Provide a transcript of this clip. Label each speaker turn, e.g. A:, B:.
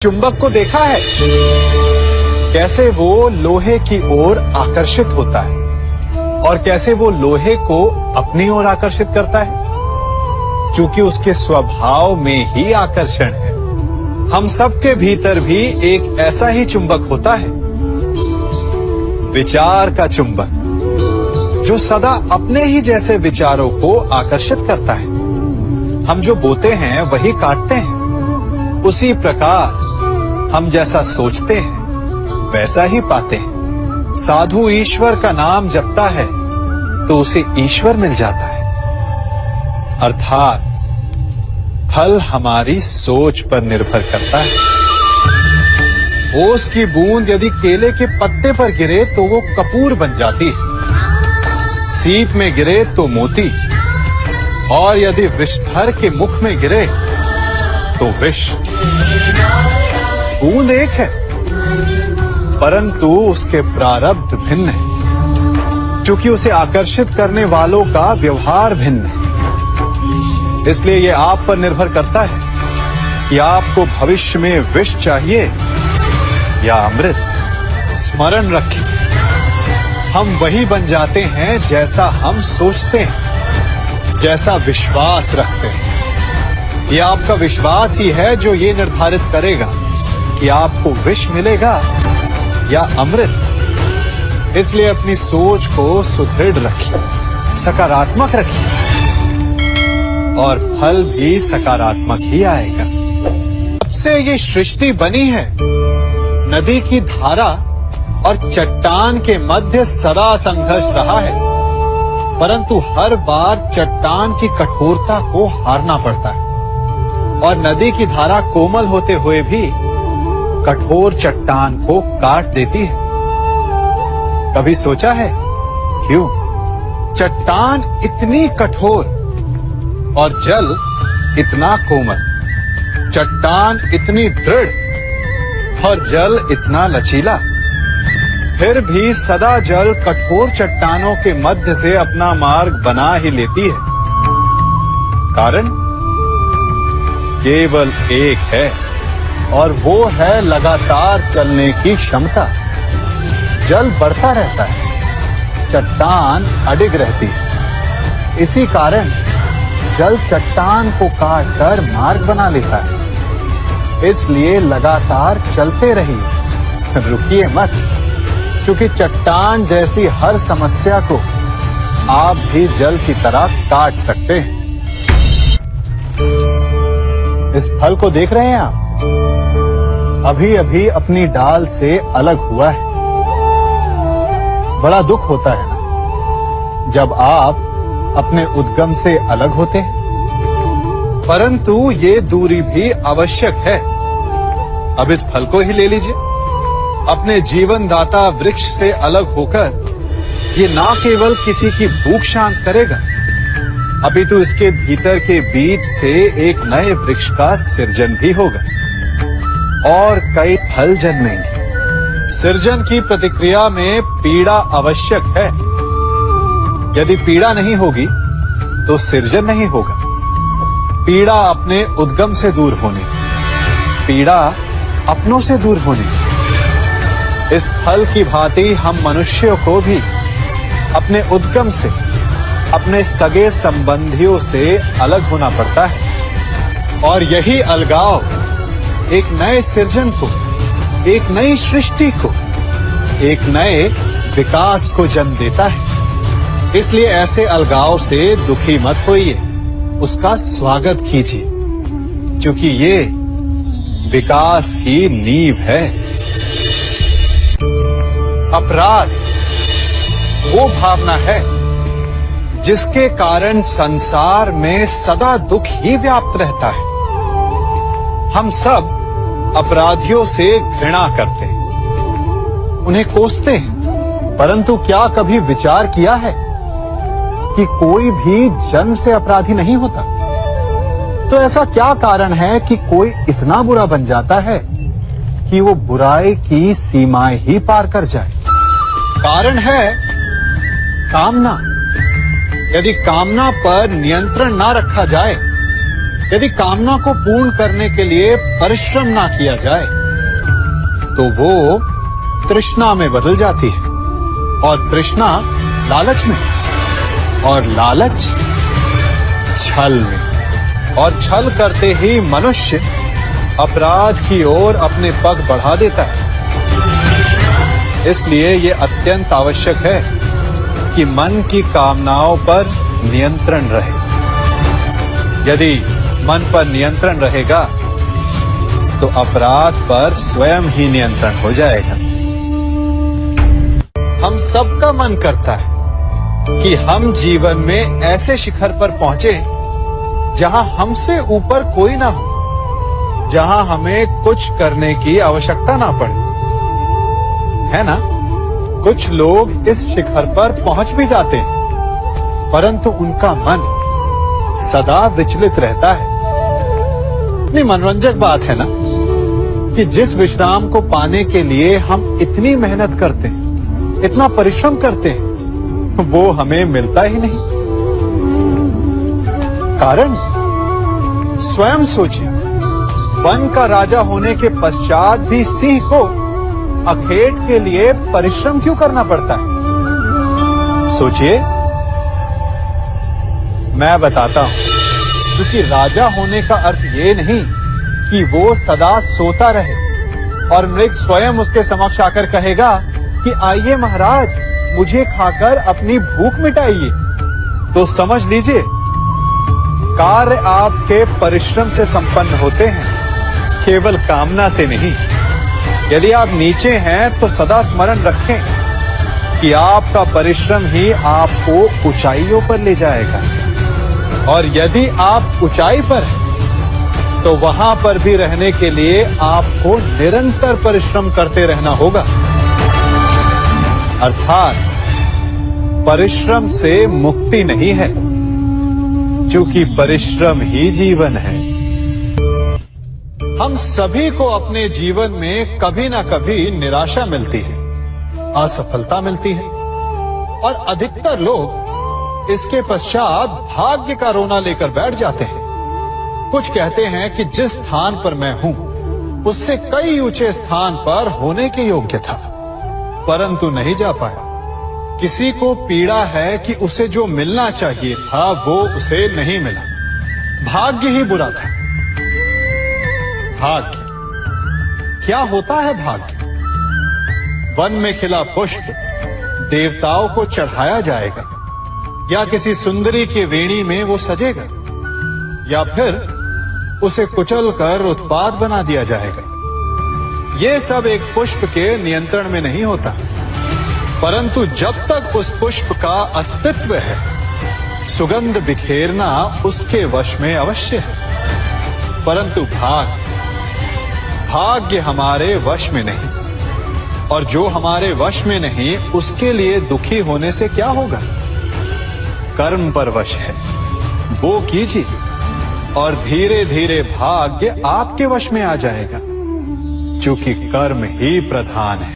A: चुंबक को देखा है कैसे वो लोहे की ओर आकर्षित होता है और कैसे वो लोहे को अपनी ओर आकर्षित करता है, क्योंकि उसके स्वभाव में ही आकर्षण है। हम सबके भीतर भी एक ऐसा ही चुंबक होता है, विचार का चुंबक, जो सदा अपने ही जैसे विचारों को आकर्षित करता है। हम जो बोते हैं वही काटते हैं। उसी प्रकार हम जैसा सोचते हैं वैसा ही पाते हैं। साधु ईश्वर का नाम जपता है तो उसे ईश्वर मिल जाता है। अर्थात फल हमारी सोच पर निर्भर करता है। ओस की बूंद यदि केले के पत्ते पर गिरे तो वो कपूर बन जाती है, सीप में गिरे तो मोती, और यदि विषधर के मुख में गिरे तो विष। बूंद एक है परंतु उसके प्रारब्ध भिन्न है, क्योंकि उसे आकर्षित करने वालों का व्यवहार भिन्न है। इसलिए यह आप पर निर्भर करता है कि आपको भविष्य में विष चाहिए या अमृत। स्मरण रखें, हम वही बन जाते हैं जैसा हम सोचते हैं, जैसा विश्वास रखते हैं। यह आपका विश्वास ही है जो ये निर्धारित करेगा कि आपको विष मिलेगा या अमृत। इसलिए अपनी सोच को सुदृढ़ रखिए, सकारात्मक रखिए, और फल भी सकारात्मक ही आएगा। जब से ये सृष्टि बनी है, नदी की धारा और चट्टान के मध्य सदा संघर्ष रहा है, परंतु हर बार चट्टान की कठोरता को हारना पड़ता है, और नदी की धारा कोमल होते हुए भी कठोर चट्टान को काट देती है। कभी सोचा है क्यों चट्टान इतनी कठोर और जल इतना कोमल, चट्टान इतनी दृढ़ और जल इतना लचीला, फिर भी सदा जल कठोर चट्टानों के मध्य से अपना मार्ग बना ही लेती है? कारण केवल एक है, और वो है लगातार चलने की क्षमता। जल बढ़ता रहता है, चट्टान अडिग रहती है। इसी कारण जल चट्टान को काटकर मार्ग बना लेता है। इसलिए लगातार चलते रहिए, रुकिए मत, क्योंकि चट्टान जैसी हर समस्या को आप भी जल की तरह काट सकते हैं। इस फल को देख रहे हैं आप? अभी अभी अपनी डाल से अलग हुआ है। बड़ा दुख होता है ना जब आप अपने उद्गम से अलग होते हैं, परंतु ये दूरी भी आवश्यक है। अब इस फल को ही ले लीजिए। अपने जीवनदाता वृक्ष से अलग होकर ये ना केवल किसी की भूख शांत करेगा, अपितु इसके भीतर के बीज से एक नए वृक्ष का सृजन भी होगा और कई फल जन्मेंगे। सृजन की प्रतिक्रिया में पीड़ा आवश्यक है। यदि पीड़ा नहीं होगी तो सृजन नहीं होगा। पीड़ा अपने उद्गम से दूर होने, पीड़ा अपनों से दूर होने। इस फल की भांति हम मनुष्यों को भी अपने उद्गम से, अपने सगे संबंधियों से अलग होना पड़ता है, और यही अलगाव एक नए सृजन को, एक नई सृष्टि को, एक नए विकास को जन्म देता है। इसलिए ऐसे अलगाव से दुखी मत होइए, उसका स्वागत कीजिए, क्योंकि ये विकास की नींव है। अपराध वो भावना है जिसके कारण संसार में सदा दुख ही व्याप्त रहता है। हम सब अपराधियों से घृणा करते हैं, उन्हें कोसते हैं, परंतु क्या कभी विचार किया है कि कोई भी जन्म से अपराधी नहीं होता? तो ऐसा क्या कारण है कि कोई इतना बुरा बन जाता है कि वो बुराई की सीमाएं ही पार कर जाए? कारण है कामना। यदि कामना पर नियंत्रण ना रखा जाए यदि कामना को पूर्ण करने के लिए परिश्रम ना किया जाए तो वो तृष्णा में बदल जाती है, और तृष्णा लालच में, और लालच छल में, और छल करते ही मनुष्य अपराध की ओर अपने पग बढ़ा देता है। इसलिए ये अत्यंत आवश्यक है कि मन की कामनाओं पर नियंत्रण रहे। यदि मन पर नियंत्रण रहेगा तो अपराध पर स्वयं ही नियंत्रण हो जाएगा। हम सबका मन करता है कि हम जीवन में ऐसे शिखर पर पहुंचे जहां हमसे ऊपर कोई ना हो, जहां हमें कुछ करने की आवश्यकता ना पड़े, है ना? कुछ लोग इस शिखर पर पहुंच भी जाते हैं, परंतु उनका मन सदा विचलित रहता है। इतनी मनोरंजक बात है ना कि जिस विश्राम को पाने के लिए हम इतनी मेहनत करते हैं, इतना परिश्रम करते हैं, वो हमें मिलता ही नहीं। कारण स्वयं सोचिए, वन का राजा होने के पश्चात भी सिंह को अखेट के लिए परिश्रम क्यों करना पड़ता है? सोचिए। मैं बताता हूं, क्योंकि राजा होने का अर्थ ये नहीं कि वो सदा सोता रहे और मृग स्वयं उसके समक्ष आकर कहेगा कि आइए महाराज, मुझे खाकर अपनी भूख मिटाइए। तो समझ लीजिए, कार्य आपके परिश्रम से संपन्न होते हैं, केवल कामना से नहीं। यदि आप नीचे हैं तो सदा स्मरण रखें कि आपका परिश्रम ही आपको ऊंचाइयों पर ले जाएगा, और यदि आप ऊंचाई पर हैं तो वहां पर भी रहने के लिए आपको निरंतर परिश्रम करते रहना होगा। अर्थात परिश्रम से मुक्ति नहीं है, क्योंकि परिश्रम ही जीवन है। हम सभी को अपने जीवन में कभी ना कभी निराशा मिलती है, असफलता मिलती है, और अधिकतर लोग इसके पश्चात भाग्य का रोना लेकर बैठ जाते हैं। कुछ कहते हैं कि जिस स्थान पर मैं हूं उससे कई ऊंचे स्थान पर होने के योग्य था, परंतु नहीं जा पाया। किसी को पीड़ा है कि उसे जो मिलना चाहिए था वो उसे नहीं मिला। भाग्य ही बुरा था। भाग्य क्या होता है? भाग्य वन में खिला पुष्प देवताओं को चढ़ाया जाएगा, या किसी सुंदरी की वेणी में वो सजेगा, या फिर उसे कुचलकर उत्पाद बना दिया जाएगा। ये सब एक पुष्प के नियंत्रण में नहीं होता, परंतु जब तक उस पुष्प का अस्तित्व है, सुगंध बिखेरना उसके वश में अवश्य है। परंतु भाग्य हमारे वश में नहीं, और जो हमारे वश में नहीं उसके लिए दुखी होने से क्या होगा? कर्म पर वश है, वो कीजिए और धीरे धीरे भाग्य आपके वश में आ जाएगा, क्योंकि कर्म ही प्रधान है।